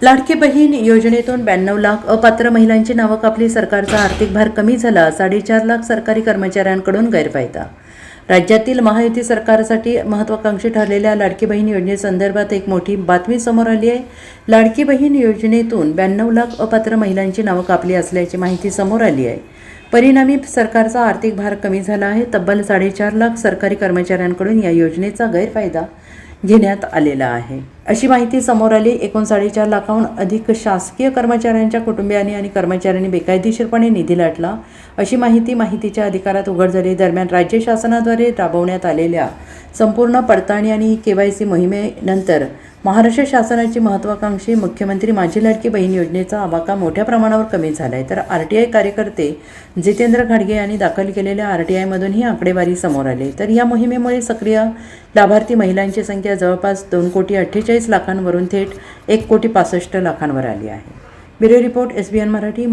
लाडकी बहीण योजनेतून 92 लाख अपात्र महिलांची नावं कापली. सरकारचा आर्थिक भार कमी झाला. 4.5 लाख सरकारी कर्मचाऱ्यांकडून गैरफायदा. राज्यातील महायुती सरकारसाठी महत्त्वाकांक्षी ठरलेल्या लाडकी बहीण योजनेसंदर्भात एक मोठी बातमी समोर आली आहे. लाडकी बहीण योजनेतून 92 लाख अपात्र महिलांची नावं कापली असल्याची माहिती समोर आली आहे. परिणामी सरकारचा आर्थिक भार कमी झाला आहे. तब्बल 4.5 लाख सरकारी कर्मचाऱ्यांकडून या योजनेचा गैरफायदा घेण्यात आलेला आहे, अशी माहिती समोर आली. एकूण 4.5 लाखाहून अधिक शासकीय कर्मचाऱ्यांच्या कुटुंबियांनी आणि कर्मचाऱ्यांनी बेकायदेशीरपणे निधी लाटला, अशी माहितीच्या अधिकारात उघड झाली. दरम्यान राज्य शासनाद्वारे राबवण्यात आलेल्या संपूर्ण पडताळणी आणि KYC मोहिमेनंतर महाराष्ट्र शासनाची महत्त्वाकांक्षी मुख्यमंत्री माझी लाडकी बहीण योजनेचा आवाका मोठ्या प्रमाणावर कमी झाला आहे. तर RTI कार्यकर्ते जितेंद्र घाडगे यांनी दाखल केलेल्या RTIमधून ही आकडेवारी समोर आली. तर या मोहिमेमुळे सक्रिय लाभार्थी महिलांची संख्या जवळपास 2,48,00,000 लाखांवरून थेट 1,65,00,000 लाखांवर आली आहे. Bureau report SBN Marathi.